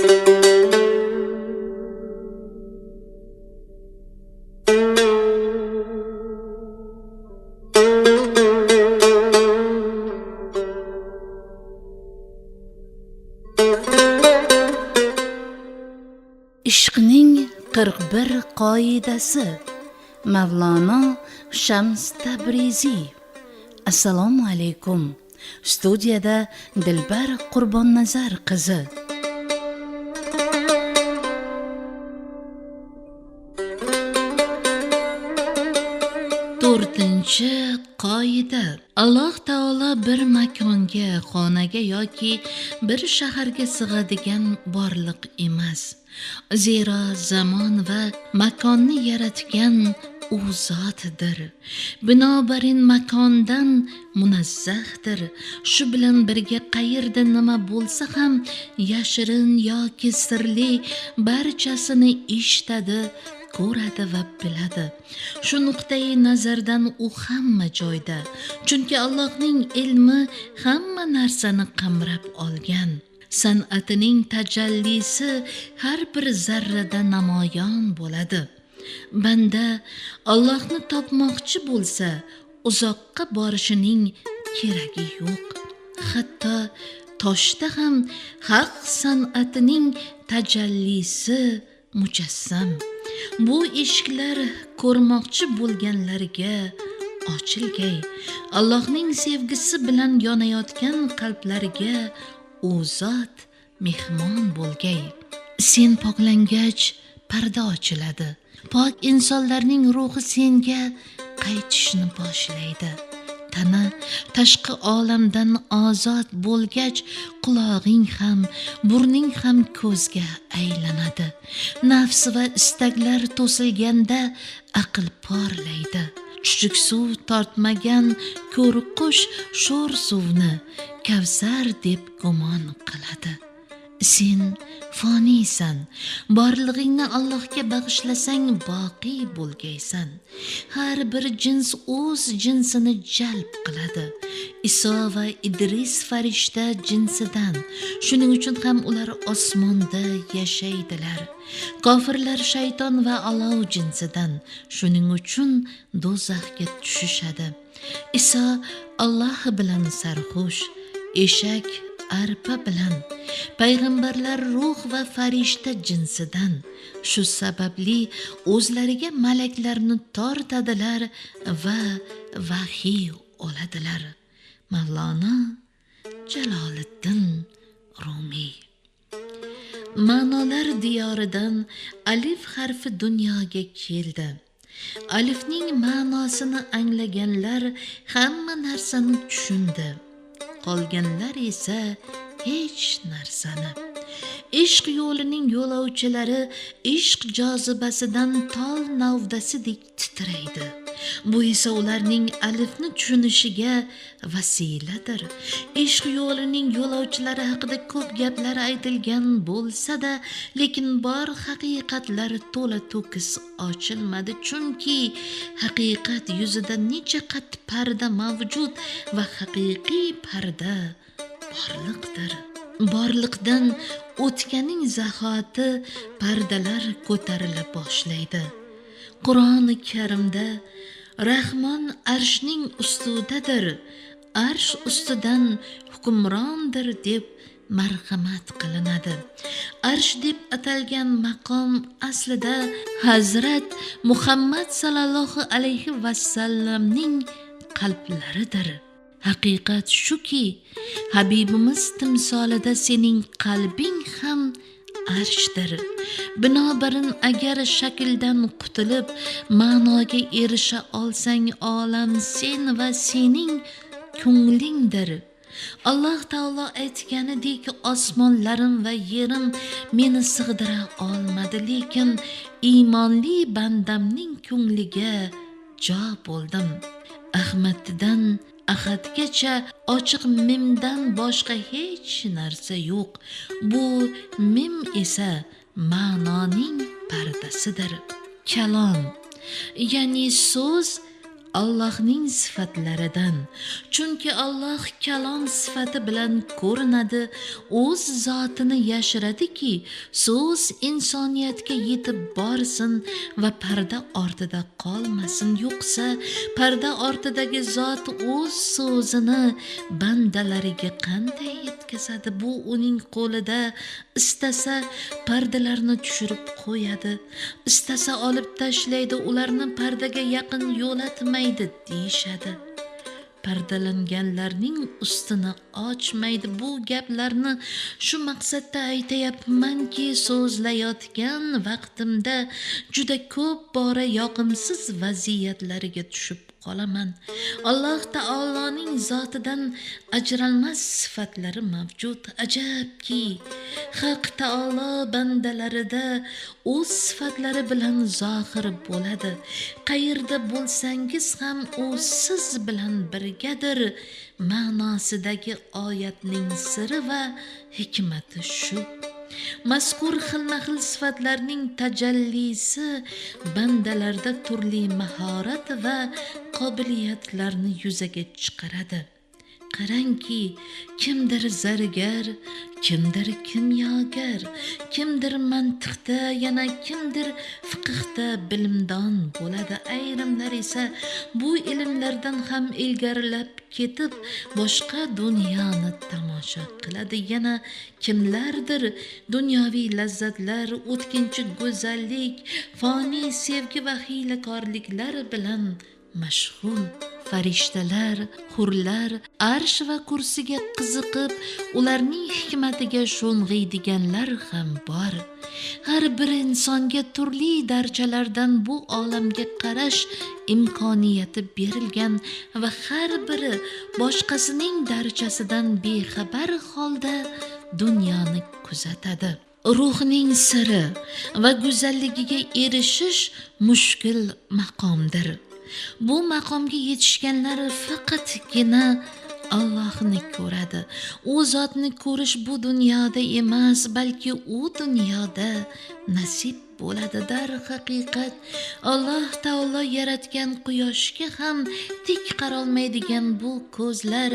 Ishqning 41 qoidasi. Mavlono Shams Tabriziy. Assalomu alaykum. Studiyada Dilbar Qurbonnazar qizi. To'rtinchi qoida. Alloh taolo bir makonga, xonaga yoki bir shaharga sig'adigan borliq emas. Zero zamon va makonni yaratgan u zotdir. Binobarin makondan munazzahdir. Shu bilan birga qayerda nima bo'lsa ham yashirin yoki sirli barchasini eshitadi, ko'radi va biladi. Shu nuqtai nazardan u hamma joyda. Chunki Allohning ilmi hamma narsani qamrab olgan. San'atining tajallisi har bir zarrada namoyon bo'ladi. Banda Allohni topmoqchi bo'lsa, uzoqqa borishining keragi yo'q. Hatto toshda ham haq san'atining tajallisi mujassam. Bu eshiklar ko'rmoqchi bo'lganlarga ochilgay. Allohning sevgisi bilan yonayotgan qalblarga u zot mehmon bo'lgay. Sen poklangach parda ochiladi. Pok insonlarning ruhi senga qaytishni boshlaydi. Tana tashqi olamdan ozod bo'lgach, qulog'ing ham, burning ham ko'zga aylanadi. Nafs va istaklar to'silganda aql porlaydi. Chuchuk suv tortmagan ko'rqush sho'r suvni Kavsar deb gumon qiladi. Sen foniysan. Borlig'ingni Allohga bag'ishlasang boqiy bo'lgaysan. Har bir jins o'z jinsini jalb qiladi. Iso va Idris farishta jinsidan. Shuning uchun ham ular osmonda yashaydilar. Kofirlar shayton va olov jinsidan. Shuning uchun do'zaxga tushishadi. Iso Alloh bilan sarxush, eshak arpa bilan. Payg'ambarlar ruh va farishta jinsidan. Shu sababli o'zlariga malaklarni tortadilar va vahiy oladilar. Mavlono Jaloliddin Rumiy. Ma'nolar diyoridan alif harfi dunyoga keldi. Alifning ma'nosini anglaganlar hamma narsani tushundi. Qolganlar esa hech narsani. Ishq yo'lining yo'lovchilari ishq jozibasidan tol navdasidek titraydi. Bu esa ularning alifni tushunishiga vasiladir. Ishq yo'lining yo'lovchilari haqida ko'p gaplar aytilgan bo'lsa-da, lekin bor haqiqatlar to'la to'kis ochilmadi. Chunki haqiqat yuzida necha qat parda mavjud va haqiqiy parda borliqdir. Borliqdan o'tganing zahoti pardalar ko'tarila boshlaydi. Qur'oni Karimda Rahmon arshning ustidadir, arsh ustidan hukmrondir deb marhamat qilinadi. Arsh deb atalgan maqom aslida Hazrat Muhammad sallallohu alayhi vasallamning qalblaridir. Haqiqat shuki, Habibimiz timsolida sening qalbing ham arshdir. Binobarin agar shakldan qutulib ma'noga erisha olsang, olam sen va sening ko'nglingdir. Alloh taolo aytganidek, osmonlarim va yerim meni sig'dira olmadi, lekin iymonli bandamning ko'ngliga jo bo'ldim. Ahmaddan ahadgacha ochiq mimdan boshqa hech narsa yo'q. Bu mim esa ma'noning pardasidir. Kalom, ya'ni so'z Allohning sifatlaridan. Chunki Alloh kalom sifati bilan ko'rinadi, o'z zotini yashiradiki, so'z insoniyatga yetib borsin va parda ortida qolmasin. Yo'qsa, parda ortidagi zot o'z so'zini bandalariga qanday yetkazadi? Bu uning qo'lida. Istasa pardalarni tushirib qo'yadi, istasa olib tashlaydi, ularni pardaga yaqin yo'latmaydi deyishadi. Pardalanganlarning ustini ochmaydi. Bu gaplarni shu maqsadda aytayapmanki, so'zlayotgan vaqtimda juda ko'p bora yoqimsiz vaziyatlarga tushib qolaman. Alloh taoloning zotidan ajralmas sifatlari mavjud. Ajabki, Haq taolo bandalarida o'z sifatlari bilan zohir bo'ladi. Qayerda bo'lsangiz ham u siz bilan birgadir ma'nosidagi oyatning siri va hikmati shu. Mazkur xilma-xil sifatlarning tajallisi bandalarda turli mahorat va qobiliyatlarni yuzaga chiqaradi. Qarangki, kimdir zargar, kimdir kimyogar, kimdir mantiqda, yana kimdir fiqhda bilimdon bo'ladi. Ayrimlar esa bu ilmlardan ham ilgarilab ketib, boshqa dunyoni tomosha qiladi. Yana kimlardir dunyoviy lazzatlar, o'tkinchi go'zallik, foniy sevgi va hiylakorliklar bilan mashg'ul. Farishtalar, hurlar, arsh va kursiga qiziqib, ularning hikmatiga sho'ng'iydiganlar ham bor. Har bir insonga turli darchalardan bu olamga qarash imkoniyati berilgan va har biri boshqasining darchasidan bexabar holda dunyoni kuzatadi. Ruhning siri va go'zalligiga erishish mushkul maqomdir. Bu maqomga yetishganlar faqatgina Allohni ko'radi. U zotni ko'rish bu dunyoda emas, balki u dunyoda nasib bo'ladi. Darhaqiqat Alloh taolo yaratgan quyoshga ham tik qarolmaydigan bu ko'zlar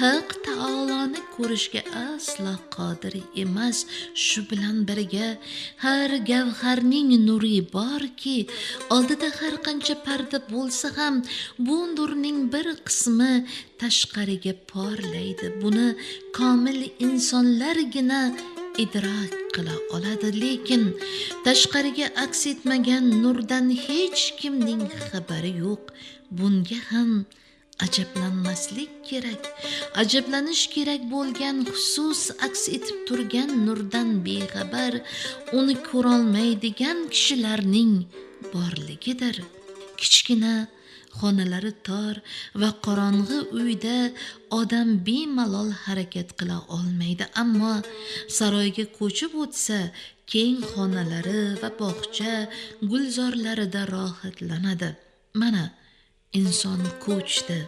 Haq taoloni ko'rishga aslo qodir emas. Shu bilan birga har gavharning nuri borki, oldida har qancha parda bo'lsa ham bu nurning bir qismi tashqariga porlaydi. Buni komil insonlargina idrok qila oladi, lekin tashqariga aks etmagan nurdan hech kimning xabari yo'q. Bunga ham ajablanmaslik kerak. Ajablanish kerak bo'lgan xusus aks etib turgan nurdan bexabar, uni ko'rolmaydigan kishilarning borligidir. Kichkina xonalari tor va qorong'i uyda odam bemalol harakat qila olmaydi, ammo saroyga ko'chib o'tsa, keng xonalari va bog'cha, gulzorlarida rohatlanadi. Mana inson ko'chdi,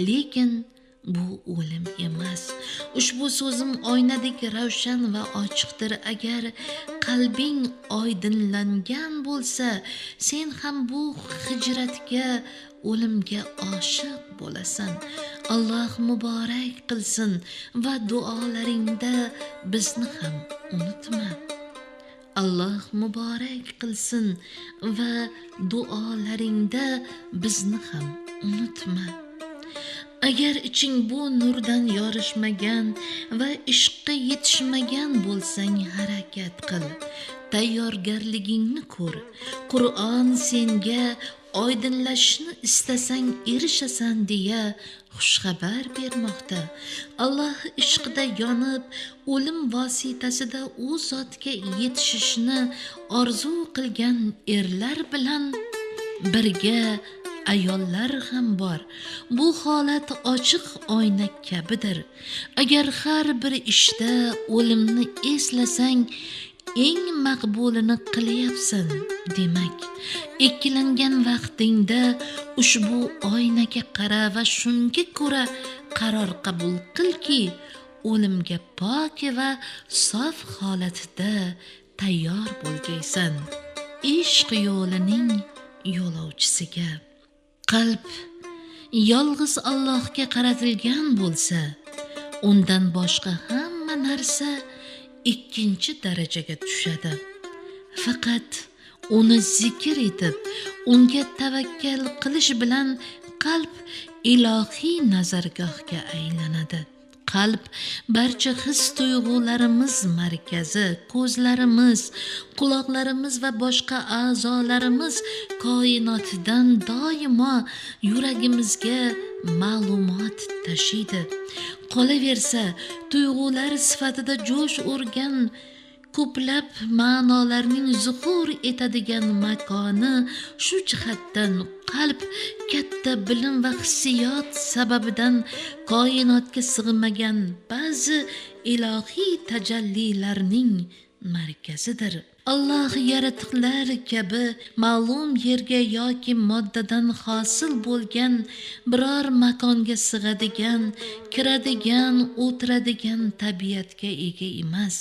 lekin bu o'lim emas. Ushbu so'zim oynadek ravshan va ochiqdir. Agar qalbing oydinlangan bo'lsa, sen ham bu hijratga, o'limga oshiq bo'lasan. Alloh muborak qilsin va duolaringda bizni ham unutma. Alloh muborak qilsin va duolaringda bizni ham unutma. Agar iching bu nurdan yorishmagan va ishqqa yetishmagan bo'lsang, harakat qil. Tayyorgarligingni ko'r. Qur'on senga oydinlashishni istasang erishasan deya xushxabar bermoqda. Alloh ishqida yonib, o'lim vositasida u zotga yetishishni orzu qilgan erlar bilan birga ayollar ham bor. Bu holat ochiq oyna kabidir. Agar har bir ishda o'limni eslasang, eng maqbulini qilyapsan demak. Ikkilangan vaqtingda ushbu oynaga qara va shunga ko'ra qaror qabul qilki, o'limga pok va sof holatda tayyor bo'lgaysan. Ishq yo'lining yo'lovchisiga Qalb yolg'iz Allohga qaratilgan bo'lsa, undan boshqa hamma narsa ikkinchi darajaga tushadi. Faqat uni zikr etib, unga tavakkal qilish bilan qalb ilohiy nazargohga aylanadi. Qalb barcha his-tuyg'ularimiz markazi, ko'zlarimiz, quloqlarimiz va boshqa a'zolarimiz koinotdan doimo yuragimizga ma'lumot tashiydi. Qolaversa, tuyg'ular sifatida jo'sh urgan ko'plab ma'nolarning zuhur etadigan makoni shu jihatdan qalb katta bilim va hissiyot sababidan koinotga sig'magan ba'zi ilohiy tajallilarning markazidir. Alloh yaratiqlar kabi ma'lum yerga yoki moddadan hosil bo'lgan biror makonga sig'adigan, kiradigan, o'tiradigan tabiatga ega emas.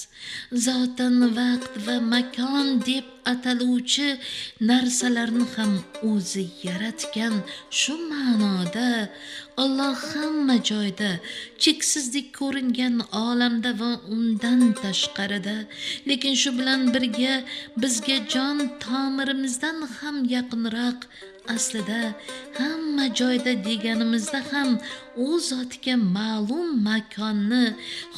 Zotan vaqt va makon deb ataluvchi narsalarni ham o'zi yaratgan. Shu ma'noda Alloh hamma joyda, cheksizlik ko'ringan olamda va undan tashqarida, lekin shu bilan birga bizga jon tomirimizdan ham yaqinroq, aslida hamma joyda deganimizda ham u zotga ma'lum makonni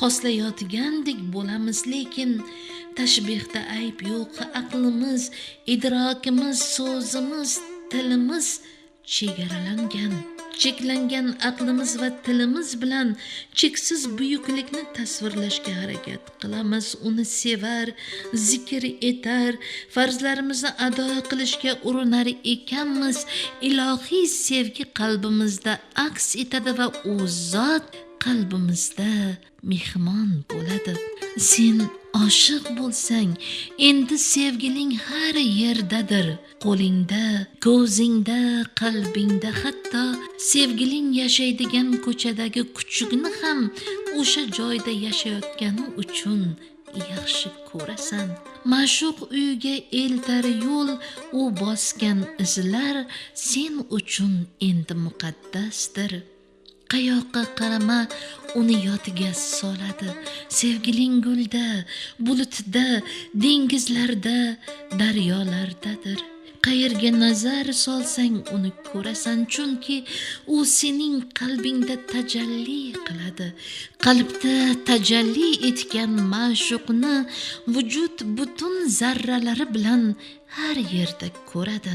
xoslayotgandek bo'lamiz, lekin tashbihda ayb yo'q. Aqlimiz, idrokimiz, so'zimiz, tilimiz chegaralangan. Cheklangan aqlimiz va tilimiz bilan cheksiz buyuklikni tasvirlashga harakat qilamiz. Uni sevar, zikr etar, farzlarimizni ado qilishga urinar ekanmiz. Ilohiy sevgi qalbimizda aks etadi va u zot qalbimizda mehmon bo'ladi. Sen oshiq bo'lsang, endi sevgiling har yerdadir. Qo'lingda, ko'zingda, qalbingda, hatto sevgiling yashaydigan ko'chadagi kuchukni ham o'sha joyda yashayotgani uchun yaxshi ko'rasan. Ma'shuq uyga eltar yo'l, u bosgan izlar sen uchun endi muqaddasdir. Qayoqqa qarama, uni yodiga soladi. Sevgiling gulda, bulutda, dengizlarda, daryolardadir. Qayerga nazar solsang uni ko'rasan, chunki u sening qalbingda tajalli qiladi. Qalbda tajalli etgan ma'shuqni vujud butun zarralari bilan har yerda ko'radi.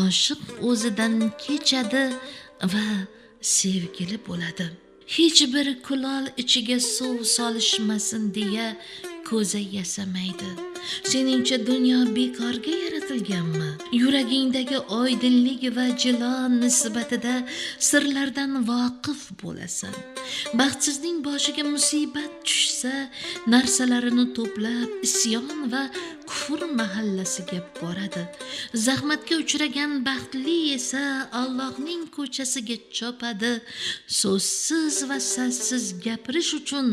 Oshiq o'zidan kechadi va sevgili bo'ladi. Hech bir kulol ichiga suv solishmasin deya ko'za yasamaydi. Seningcha dunyo bekorga yaratilganmi? Yuragingdagi oydinlik va jilo nisbatida sirlardan voqif bo'lasan. Baxtsizning boshiga musibat tushsa, narsalarini to'plab isyon va kufr mahallasiga boradi. Zahmatga uchragan baxtli esa Allohning ko'chasiga chopadi. So'zsiz va sassiz gapirish uchun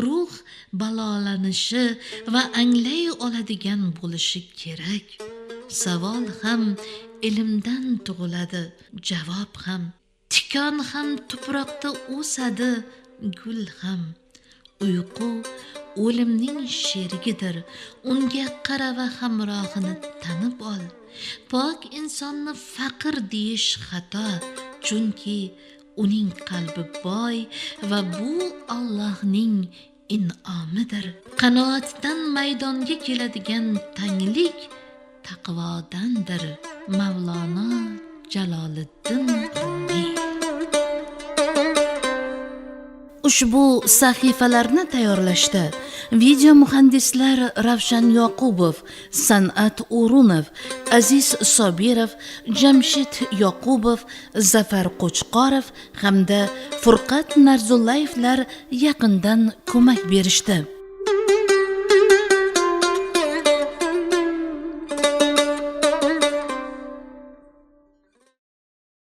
ruh balolanishi va anglay oladigan bo'lishi kerak. Savol ham ilmdan tug'iladi, javob ham. Tikon ham tuproqda o'sadi, gul ham. Uyqu o'limning sherigidir. Unga qara va hamrohini tanib ol. Pok insonni faqir deyish xato, chunki uning qalbi boy va bu Allohning in'omidir. Qanoatdan maydonga keladigan tanglik taqvodandir. Mavlono Jaloliddin Rumi. Ushbu sahifalarni tayyorlashda video muhandislar Ravshan Yoqubov, San'at O'runov, Aziz Sobirov, Jamshid Yoqubov, Zafar Qo'chqorov hamda Furqat Narzullayevlar yaqindan ko'mak berishdi.